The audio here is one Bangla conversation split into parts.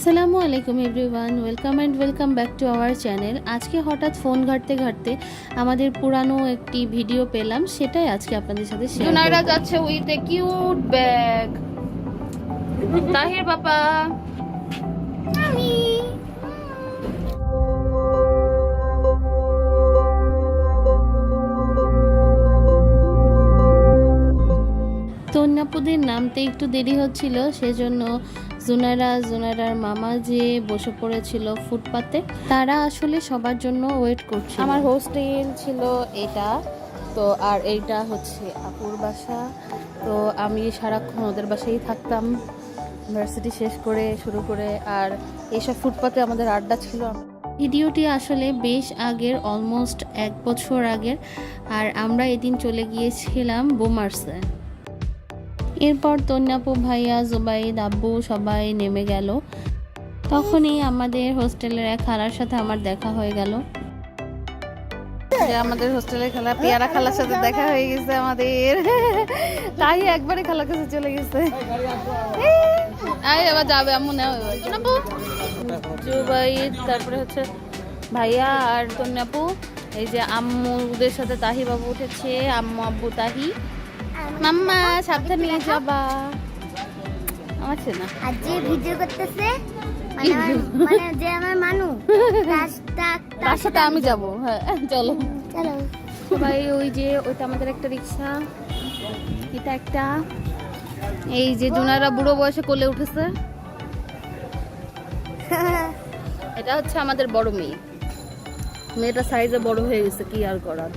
আসসালামু আলাইকুম everyone, welcome back to our channel. আজকে হঠাৎ ফোন ঘাঁটতে ঘাঁটতে আমাদের পুরানো একটি ভিডিও পেলাম, সেটাই আজকে আপনাদের সাথে শেয়ার করব। জুনাইরা যাচ্ছে with a cute bag. Tahir বাবা, আমি তন্যাপুদের নামতে একটু দেরি হচ্ছিল, সেজন্য জুনাইরার মামা যে বসে পড়েছিল ফুটপাতে। তারা আসলে সবার জন্য ওয়েট করছে। আমার হোস্টেল ছিল এটা, তো আর এইটা হচ্ছে আপুর বাসা। তো আমি সারাক্ষণ ওদের বাসায় থাকতাম ইউনিভার্সিটি শেষ করে শুরু করে, আর এইসব ফুটপাতে আমাদের আড্ডা ছিল। ভিডিওটি আসলে বেশ আগের, অলমোস্ট 1 বছর আগের। আর আমরা এদিন চলে গিয়েছিলাম বোমার্সে। এরপর তন্যাপু, ভাইয়া, জুবাইদ, আব্বু সবাই নেমে গেল। তখনই আমাদের হোস্টেলের এক খালার সাথে আমার দেখা হয়ে গেল। আমাদের হোস্টেলের খালা পেয়ারা খালার সাথে দেখা হয়ে গেছে আমাদের। তাই একবারে খালার কাছে চলে গেছে। এবার যাবে আম্মু, নেও জুবাইদ, তারপরে হচ্ছে ভাইয়া আর তন্যাপু। এই যে আম্মুদের সাথে তাহি বাবু উঠেছে, আম্মু আব্বু তাহি। মাম্মা সাবধানে নিয়ে যাবা। আমার ছেলে আজ যে ভিডিও করতেছে মানে যে আমার মানু তার সাথে আমি যাব। হ্যাঁ চলো চলো সবাই। ওই যে ওইটা আমাদের একটা রিক্সা, এটা একটা। এই যে জুনাইরা বুড়ো বয়সে কোলে উঠেছে। এটা হচ্ছে আমাদের বড় মেয়ে। মেয়েটা সাইজে বড় হয়ে গেছে, কি আর করার।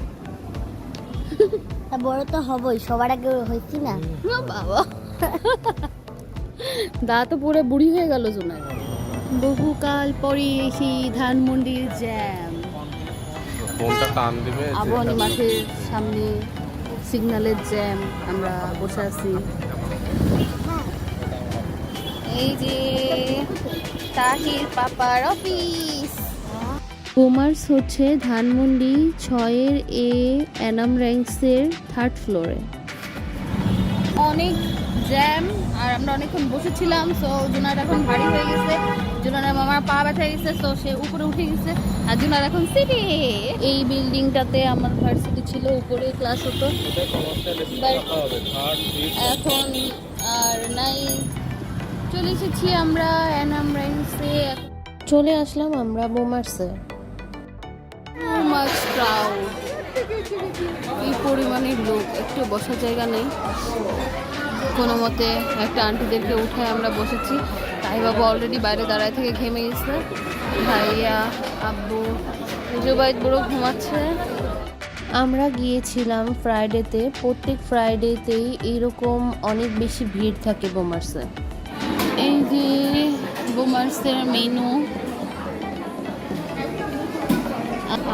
বড় তো হবই, সবার আগে হয়েছি না বাবা। দা তো পুরো বুড়ি হয়ে গেল জুনাই। বহুকাল পরে সেই ধানমন্ডির জ্যাম, আবহানী মাঠের সামনে সিগন্যালের জ্যাম, আমরা বসে আছি। এই যে তাহির পাপার অফিস। বোমার্স হচ্ছে ধানমন্ডি 6 এ এনাম র্যাঙ্কসের 3rd ফ্লোরে। অনেক জ্যাম, আর আমরা অনেকক্ষণ বসেছিলাম। সো জুনার এখন ভারী হয়ে গেছে, জুনার মামার পা ব্যথা গেছে, তো সে উপরে উঠে গেছে। আর জুনার এখন সিটি। এই বিল্ডিংটাতে আমার ভার্সিটি ছিল, উপরে ক্লাস হতো, এখন আর নাই। চলে এসেছি আমরা এনাম র্যাঙ্কসে। চলে আসলাম আমরা বোমার্সে। এই পরিমাণের লোক, একটু বসার জায়গা নেই। কোনো মতে একটা আন্টিদেরকে উঠায় আমরা বসেছি। তাই বাবু অলরেডি বাইরে দাঁড়ায় থেকে ঘেমে গেছে। ভাইয়া, আব্বু, জুবাইদ বুড়ো ঘুমাচ্ছে। আমরা গিয়েছিলাম ফ্রাইডেতে। প্রত্যেক ফ্রাইডেতেই এইরকম অনেক বেশি ভিড় থাকে বোমার্সে। এই যে বোমার্সের মেনু।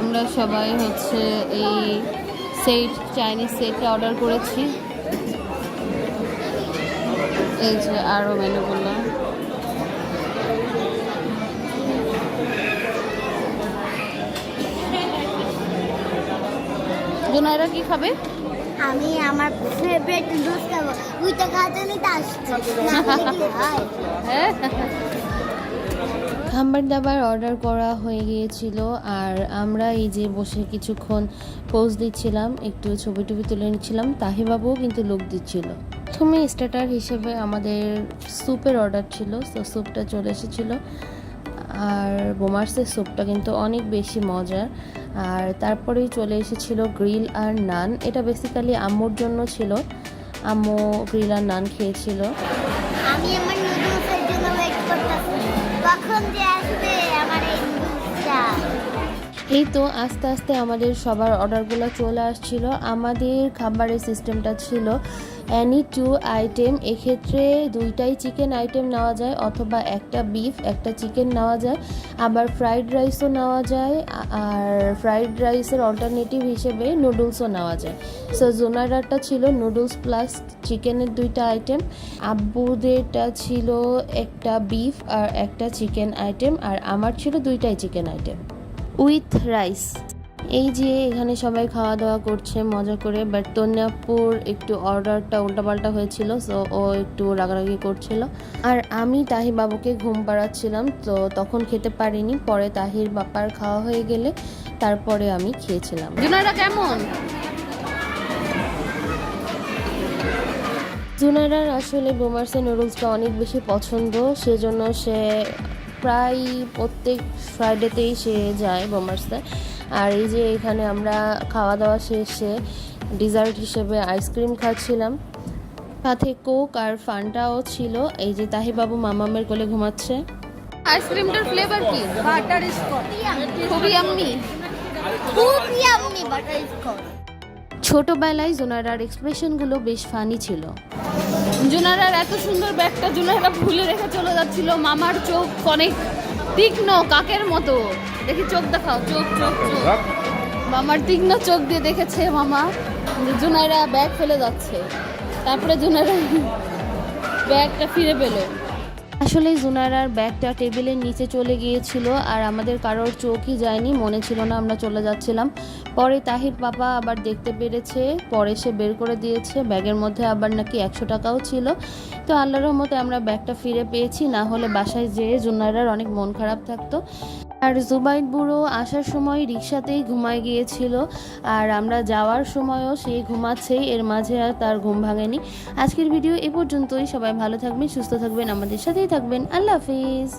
আমরা সবাই হচ্ছে এই সেট, চাইনিজ সেটটা অর্ডার করেছি। এই যে আরো মেনুগুলো। জুনাইরা কি খাবে? আমি আমার ফেভারিট জুস খাবো। ওইটা খাতে আমি খাবার দাবার অর্ডার করা হয়ে গিয়েছিল, আর আমরা এই যে বসে কিছুক্ষণ পোজ দিচ্ছিলাম, একটু ছবি টবি তুলে নিচ্ছিলাম। তাহিবাবুও কিন্তু লোক দিচ্ছিল। প্রথমে স্টার্টার হিসেবে আমাদের স্যুপের অর্ডার ছিল, তো স্যুপটা চলে এসেছিলো। আর বোমার্সের স্যুপটা কিন্তু অনেক বেশি মজার। আর তারপরেই চলে এসেছিল গ্রিল আর নান। এটা বেসিক্যালি আম্মুর জন্য ছিল, আম্মু গ্রিল আর নান খেয়েছিল। আমি আমার নুডলসের জন্য ওয়েট করতেছি, কখন যে আসবে আমার এই নুডলসটা। এই তো আস্তে আস্তে আমাদের সবার অর্ডারগুলো চলে আসছিল। আমাদের খাবারের সিস্টেমটা ছিল এনি 2 আইটেম। এক্ষেত্রে 2টাই চিকেন আইটেম নেওয়া যায়, অথবা একটা বিফ একটা চিকেন নেওয়া যায়। আবার ফ্রাইড রাইসও নেওয়া যায়, আর ফ্রাইড রাইসের অল্টারনেটিভ হিসেবে নুডলসও নেওয়া যায়। সো জোনারাটা ছিল নুডলস প্লাস চিকেনের 2টা আইটেম। আব্বুদেরটা ছিল একটা বিফ আর একটা চিকেন আইটেম, আর আমার ছিল 2টাই চিকেন আইটেম উইথ রাইস। এই যে এখানে সবাই খাওয়া দাওয়া করছে মজা করে, বাট তন্যাপুর একটু অর্ডারটা উল্টাপাল্টা হয়েছিল, সো ও একটু রাগারাগি করছিল। আর আমি তাহির বাবুকে ঘুম পাড়াচ্ছিলাম, তো তখন খেতে পারিনি। পরে তাহির বাপার খাওয়া হয়ে গেলে তারপরে আমি খেয়েছিলাম। জুনাইরা কেমন? জুনাইরার আসলে বোমার্সের নুডলসটা অনেক বেশি পছন্দ, সেজন্য সে প্রায় প্রত্যেক ফ্রাইডেতেই সে যায় বোমার্সে। আর এই যে এখানে আমরা খাওয়া দাওয়া শেষে ডিজার্ট হিসেবে আইসক্রিম খাচ্ছিলাম, সাথে কোক আর ফান্টাও ছিল। এই যে তাহি বাবু মামামের কোলে ঘুমাচ্ছে। আইসক্রিমটার ফ্লেভার কি? Butter Scotch. খুবই ইয়াম্মি। খুব ইয়াম্মি বাটার স্কচ। ছোটবেলায় জুনাইরার এক্সপ্রেশনগুলো বেশ ফানি ছিল। জুনাইরার এত সুন্দর ব্যাগটা জুনাইরা ভুলে রেখে চলে যাচ্ছিল। মামার চোখ অনেক তীক্ষ্ণ, কাকের মতো। দেখি চোখ দেখাও, চোখ চোখ চোখ। মামার তীক্ষ্ণ চোখ দিয়ে দেখেছে মামা যে জুনাইরা ব্যাগ ফেলে যাচ্ছে। তারপরে জুনাইরা ব্যাগটা ফিরে পেল। আসলে জুনাইরার ব্যাগটা টেবিলের নিচে চলে গিয়েছিল, আর আমাদের কারোর চোখই যায়নি, মনে ছিল না আমরা চলে যাচ্ছিলাম। পরে তাহির বাবা আবার দেখতে পেরেছে, পরে সে বের করে দিয়েছে। ব্যাগের মধ্যে আবার নাকি 100 টাকাও ছিল। তো আল্লাহর রহমতে আমরা ব্যাগটা ফিরে পেয়েছি, না হলে বাসায় যেয়ে জুনাইরার অনেক মন খারাপ থাকতো। আর জুবাইদ বুড়ো আসার সময় রিক্সাতেই ঘুমায় গিয়েছিল, আর আমরা যাওয়ার সময়ও সে ঘুমাচ্ছেই, এর মাঝে আর তার ঘুম ভাঙেনি। আজকের ভিডিও এ পর্যন্তই। সবাই ভালো থাকবেন, সুস্থ থাকবেন, আমাদের সাথেই থাকবেন। আল্লাহ হাফিজ।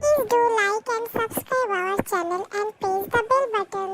Please do like and subscribe our channel and press the bell button.